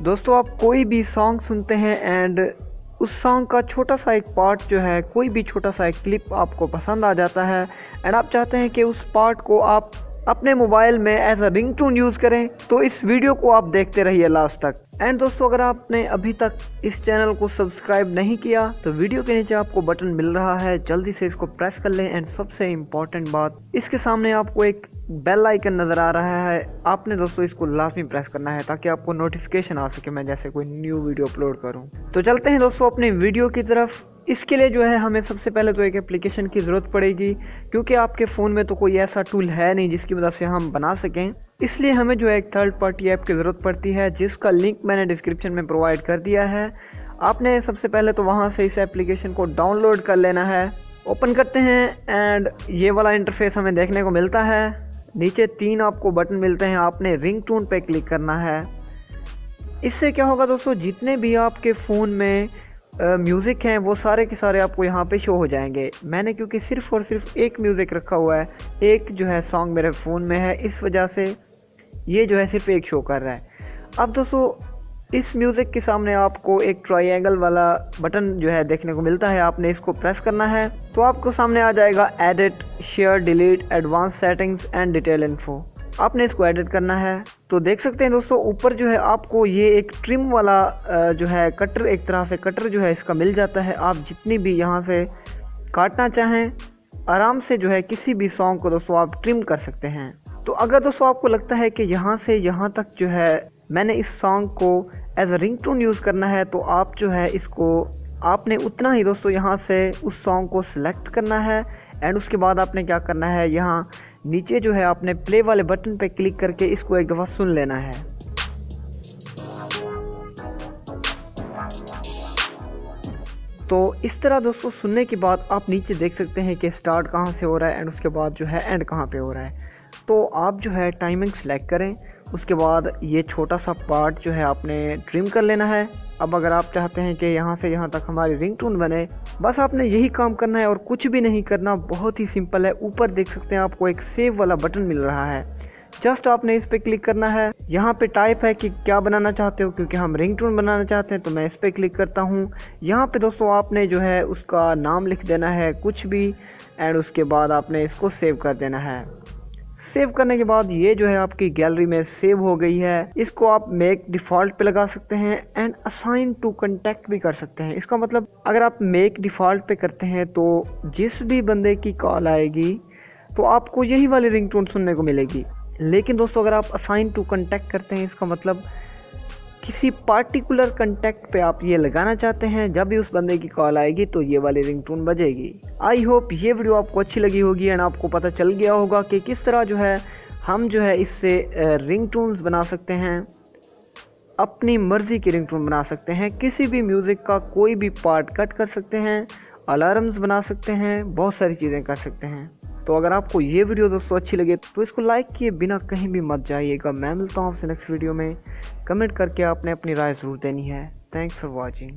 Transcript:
दोस्तों आप कोई भी सॉन्ग सुनते हैं एंड उस सॉन्ग का छोटा सा एक पार्ट जो है, कोई भी छोटा सा एक क्लिप आपको पसंद आ जाता है एंड आप चाहते हैं कि उस पार्ट को आप अपने मोबाइल में एज अ रिंगटोन यूज़ करें, तो इस वीडियो को आप देखते रहिए लास्ट तक। एंड दोस्तों अगर आपने अभी तक इस चैनल को सब्सक्राइब नहीं किया तो वीडियो के नीचे आपको बटन मिल रहा है, जल्दी से इसको प्रेस कर लें। एंड सबसे इम्पॉर्टेंट बात, इसके सामने आपको एक बेल आइकन नज़र आ रहा है, आपने दोस्तों इसको लाजमी प्रेस करना है ताकि आपको नोटिफिकेशन आ सके मैं जैसे कोई न्यू वीडियो अपलोड करूँ। तो चलते हैं दोस्तों अपनी वीडियो की तरफ। इसके लिए जो है हमें सबसे पहले तो एक एप्लीकेशन की ज़रूरत पड़ेगी, क्योंकि आपके फ़ोन में तो कोई ऐसा टूल है नहीं जिसकी वजह से हम बना सकें। इसलिए हमें जो है एक थर्ड पार्टी ऐप की ज़रूरत पड़ती है, जिसका लिंक मैंने डिस्क्रिप्शन में प्रोवाइड कर दिया है। आपने सबसे पहले तो वहां से इस एप्लीकेशन को डाउनलोड कर लेना है। ओपन करते हैं एंड ये वाला इंटरफेस हमें देखने को मिलता है। नीचे 3 आपको बटन मिलते हैं, आपने रिंगटोन पे क्लिक करना है। इससे क्या होगा दोस्तों, जितने भी आपके फ़ोन में म्यूज़िक हैं वो सारे के सारे आपको यहाँ पे शो हो जाएंगे। मैंने क्योंकि सिर्फ़ और सिर्फ एक म्यूज़िक रखा हुआ है, एक जो है सॉन्ग मेरे फ़ोन में है, इस वजह से ये जो है सिर्फ एक शो कर रहा है। अब दोस्तों इस म्यूज़िक के सामने आपको एक ट्रायंगल वाला बटन जो है देखने को मिलता है, आपने इसको प्रेस करना है तो आपको सामने आ जाएगा edit, share, delete, advance settings and detail info. आपने इसको एडिट करना है। तो देख सकते हैं दोस्तों ऊपर जो है आपको ये एक ट्रिम वाला जो है कटर, एक तरह से कटर जो है इसका मिल जाता है। आप जितनी भी यहाँ से काटना चाहें आराम से जो है किसी भी सॉन्ग को दोस्तों आप ट्रिम कर सकते हैं। तो अगर दोस्तों आपको लगता है कि यहाँ से यहाँ तक जो है मैंने इस सॉन्ग को एज अ रिंगटोन यूज़ करना है, तो आप जो है इसको आपने उतना ही दोस्तों यहाँ से उस सॉन्ग को सिलेक्ट करना है। एंड उसके बाद आपने क्या करना है, यहाँ नीचे जो है आपने प्ले वाले बटन पे क्लिक करके इसको एक दफ़ा सुन लेना है। तो इस तरह दोस्तों सुनने के बाद आप नीचे देख सकते हैं कि स्टार्ट कहाँ से हो रहा है एंड उसके बाद जो है एंड कहाँ पे हो रहा है। तो आप जो है टाइमिंग सेलेक्ट करें, उसके बाद ये छोटा सा पार्ट जो है आपने ट्रिम कर लेना है। अब अगर आप चाहते हैं कि यहाँ से यहाँ तक हमारी रिंगटोन बने, बस आपने यही काम करना है और कुछ भी नहीं करना, बहुत ही सिंपल है। ऊपर देख सकते हैं आपको एक सेव वाला बटन मिल रहा है, जस्ट आपने इस पर क्लिक करना है। यहाँ पे टाइप है कि क्या बनाना चाहते हो, क्योंकि हम रिंगटोन बनाना चाहते हैं तो मैं इस पर क्लिक करता हूँ। यहाँ पे दोस्तों आपने जो है उसका नाम लिख देना है कुछ भी एंड उसके बाद आपने इसको सेव कर देना है। सेव करने के बाद ये जो है आपकी गैलरी में सेव हो गई है। इसको आप मेक डिफ़ॉल्ट पे लगा सकते हैं एंड असाइन टू कॉन्टैक्ट भी कर सकते हैं। इसका मतलब अगर आप मेक डिफ़ॉल्ट पे करते हैं तो जिस भी बंदे की कॉल आएगी तो आपको यही वाली रिंगटोन सुनने को मिलेगी। लेकिन दोस्तों अगर आप असाइन टू कॉन्टैक्ट करते हैं, इसका मतलब किसी पार्टिकुलर कॉन्टैक्ट पे आप ये लगाना चाहते हैं, जब भी उस बंदे की कॉल आएगी तो ये वाली रिंगटोन बजेगी। आई होप ये वीडियो आपको अच्छी लगी होगी एंड आपको पता चल गया होगा कि किस तरह जो है हम जो है इससे रिंगटोन्स बना सकते हैं, अपनी मर्ज़ी की रिंगटोन बना सकते हैं, किसी भी म्यूज़िक का कोई भी पार्ट कट कर सकते हैं, अलार्म्स बना सकते हैं, बहुत सारी चीज़ें कर सकते हैं। तो अगर आपको ये वीडियो दोस्तों अच्छी लगे तो इसको लाइक किए बिना कहीं भी मत जाइएगा। मैं मिलता हूँ आपसे नेक्स्ट वीडियो में। कमेंट करके आपने अपनी राय ज़रूर देनी है। Thanks for watching.